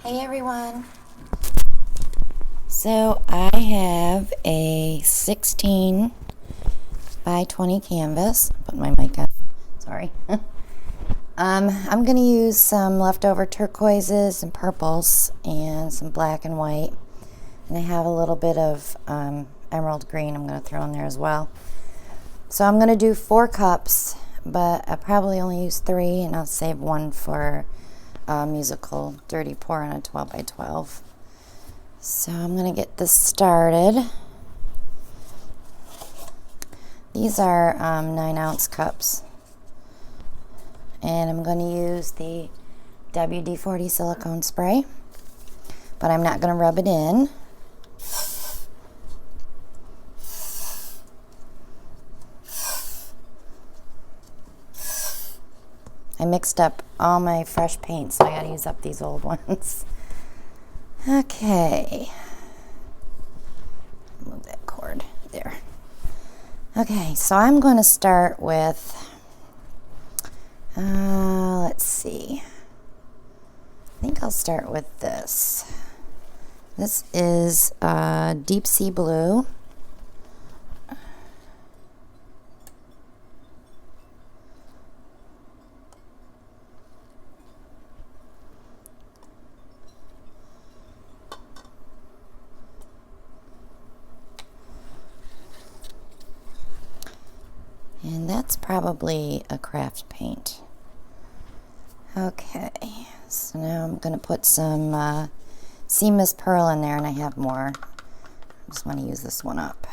Hey everyone. So I have a 16 by 20 canvas. Put my mic on. Sorry. I'm going to use some leftover turquoises and purples and some black and white. And I have a little bit of emerald green I'm going to throw in there as well. So I'm going to do 4 cups, but I probably only use 3, and I'll save 1 for musical dirty pour on a 12 by 12. So I'm going to get this started. These are 9-ounce cups, and I'm going to use the WD-40 silicone spray, but I'm not going to rub it in. I mixed up all my fresh paint, so I gotta use up these old ones. Okay. Move that cord there. Okay, so I'm going to start with, let's see. I think I'll start with this. This is Deep Sea Blue. And that's probably a craft paint. Okay, so now I'm going to put some seamless pearl in there, and I have more. I just want to use this one up.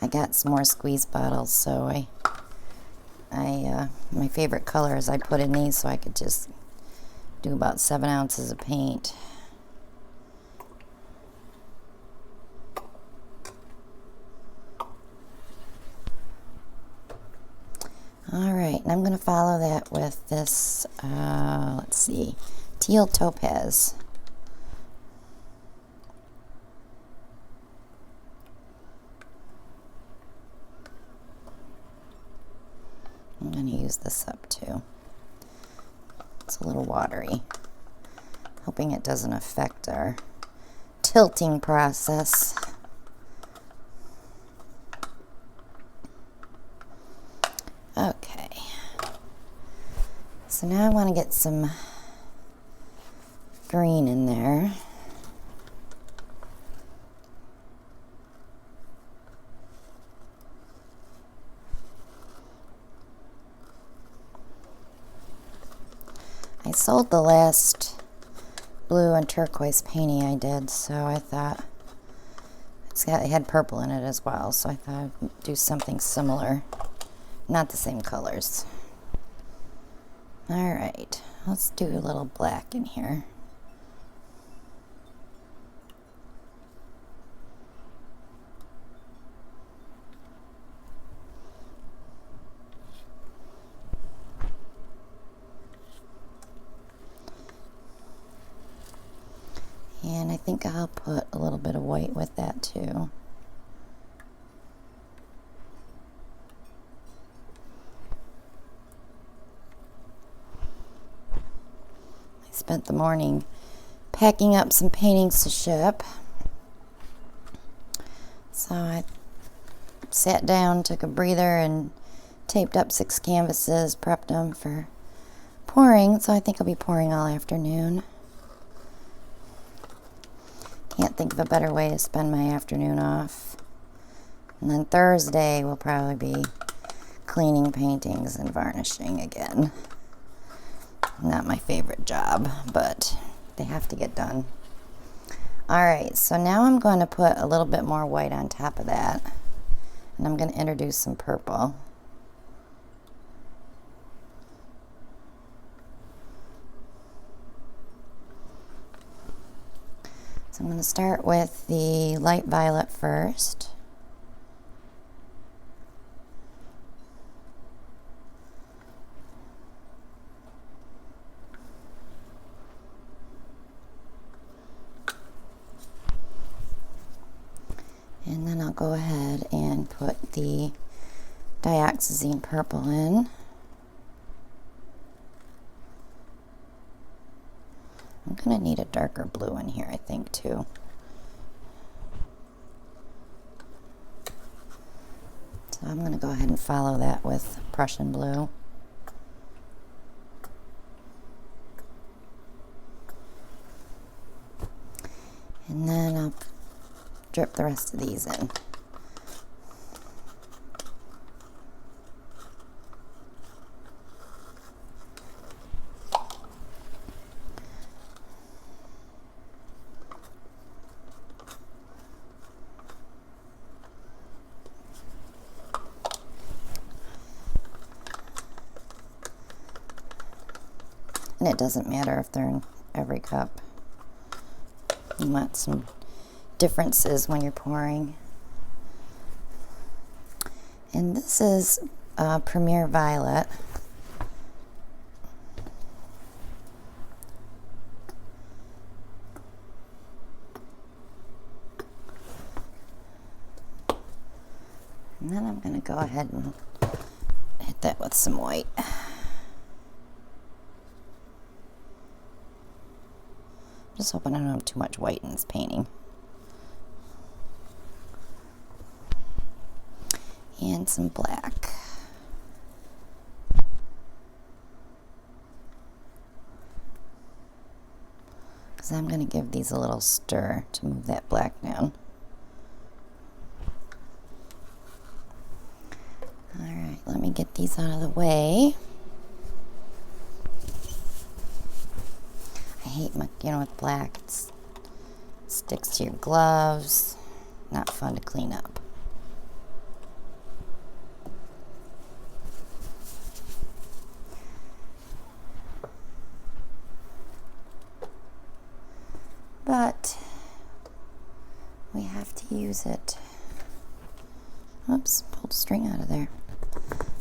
I got some more squeeze bottles, so my favorite colors I put in these so I could just do about 7 ounces of paint. Alright, and I'm going to follow that with this, let's see, teal topaz. I'm going to use this up too. It's a little watery. Hoping it doesn't affect our tilting process. Okay. So now I want to get some green in there. I sold the last blue and turquoise painting I did, so I thought it had purple in it as well, so I thought I'd do something similar. Not the same colors. Alright, let's do a little black in here. And I think I'll put a little bit of white with that too. I spent the morning packing up some paintings to ship. So I sat down, took a breather, and taped up 6 canvases, prepped them for pouring. So I think I'll be pouring all afternoon. Can't think of a better way to spend my afternoon off. And then Thursday will probably be cleaning paintings and varnishing again. Not my favorite job, but they have to get done. Alright, so now I'm going to put a little bit more white on top of that. And I'm going to introduce some purple. So I'm going to start with the light violet first. And then I'll I'll go ahead and put the dioxazine purple in. I'm going to need a darker blue in here, I think, too. So I'm going to go ahead and follow that with Prussian blue. And then I'll drip the rest of these in. And it doesn't matter if they're in every cup. You want some differences when you're pouring. And this is Premier Violet. And then I'm going to go ahead and hit that with some white. Just hoping I don't have too much white in this painting. And some black. Because I'm going to give these a little stir to move that black down. Alright, let me get these out of the way. I hate with black, it sticks to your gloves, not fun to clean up. But we have to use it. Oops, pulled a string out of there.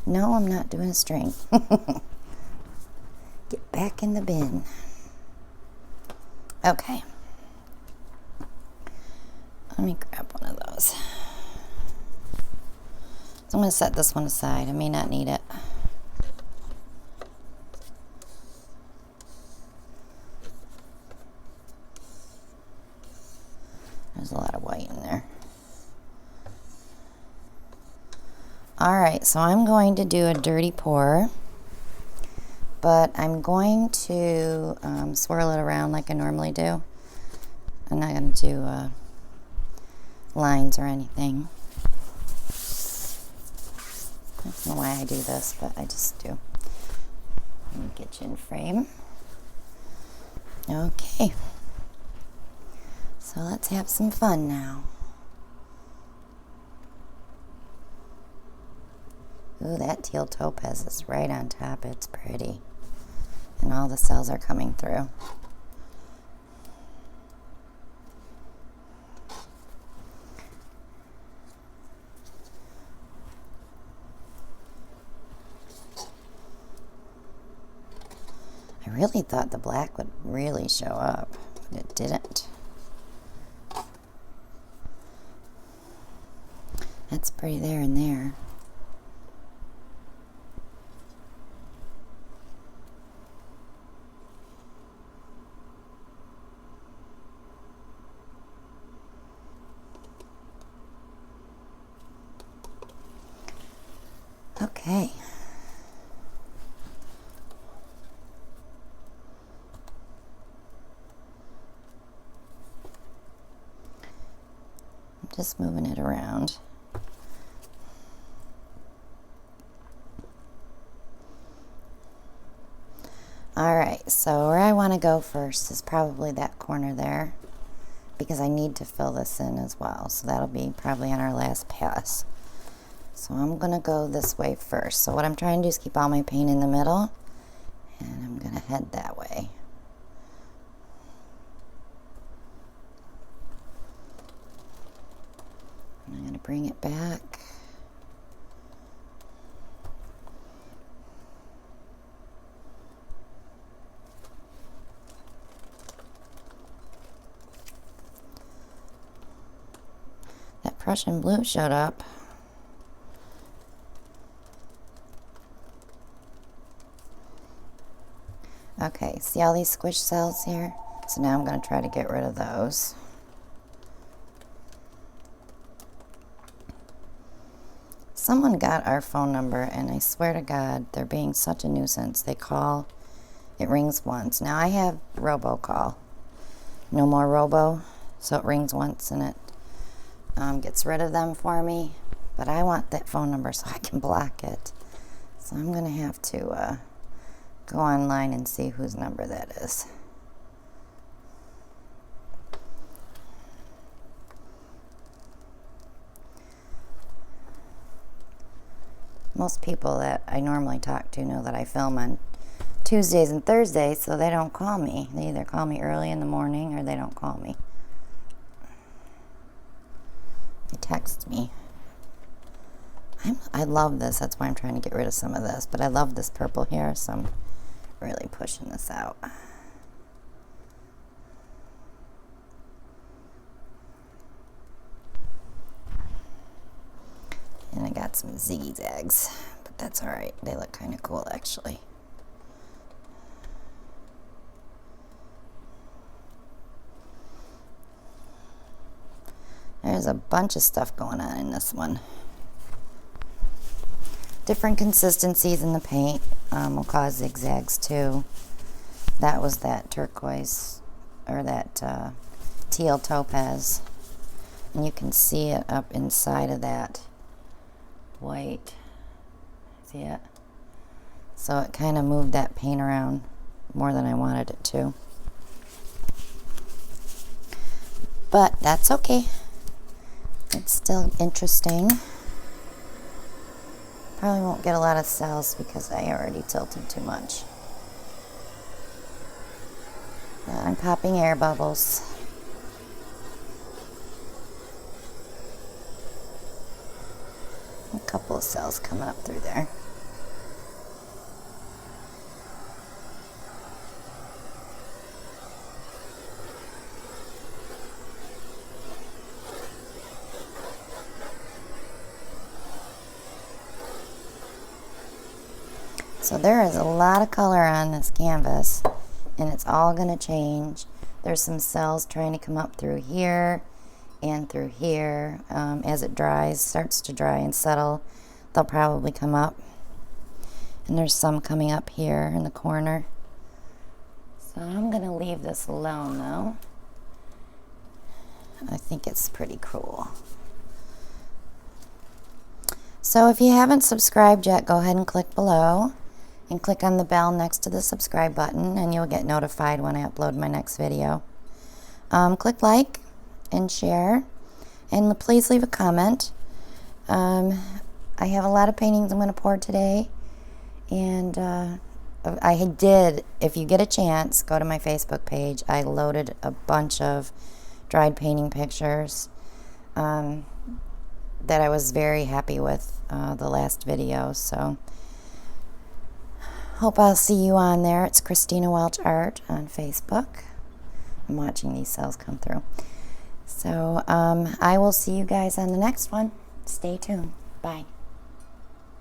No, I'm not doing a string. Get back in the bin. Okay. Let me grab one of those. So I'm going to set this one aside. I may not need it. There's a lot of white in there. Alright, so I'm going to do a dirty pour, but I'm going to swirl it around like I normally do. I'm not going to do lines or anything. I don't know why I do this, but I just do. Let me get you in frame. Okay. So let's have some fun now. Ooh, that teal topaz is right on top. It's pretty. And all the cells are coming through. I really thought the black would really show up, but it didn't. That's pretty there and there. Okay. I'm just moving it around. Alright, so where I want to go first is probably that corner there, because I need to fill this in as well. So that'll be probably on our last pass. So I'm going to go this way first. So what I'm trying to do is keep all my paint in the middle, and I'm going to head that way. And I'm going to bring it back. Prussian blue showed up. Okay, see all these squish cells here? So now I'm going to try to get rid of those. Someone got our phone number, and I swear to God, they're being such a nuisance. They call, it rings once. Now I have robocall. No more robo, so it rings once and it gets rid of them for me. But I want that phone number so I can block it. So I'm going to have to go online and see whose number that is. Most people that I normally talk to know that I film on Tuesdays and Thursdays, so they don't call me. They either call me early in the morning or they don't call me. They text me. I love this. That's why I'm trying to get rid of some of this. But I love this purple here, so I'm really pushing this out. And I got some zigzags, but that's all right. They look kind of cool, actually. There's a bunch of stuff going on in this one. Different consistencies in the paint will cause zigzags too. That was that turquoise, or that teal topaz. And you can see it up inside of that white. See it? So it kind of moved that paint around more than I wanted it to. But that's okay. It's still interesting. Probably won't get a lot of cells because I already tilted too much. I'm popping air bubbles. A couple of cells coming up through there. So there is a lot of color on this canvas, and it's all going to change. There's some cells trying to come up through here and through here. As it dries, starts to dry and settle, they'll probably come up. And there's some coming up here in the corner. So I'm going to leave this alone though. I think it's pretty cool. So if you haven't subscribed yet, go ahead and click below. And click on the bell next to the subscribe button, and you'll get notified when I upload my next video. Click like and share, and please leave a comment. I have a lot of paintings I'm going to pour today, and I did, if you get a chance, go to my Facebook page. I loaded a bunch of dried painting pictures that I was very happy with the last video, so hope I'll see you on there. It's Christina Welch Art on Facebook. I'm watching these cells come through. So I will see you guys on the next one. Stay tuned. Bye.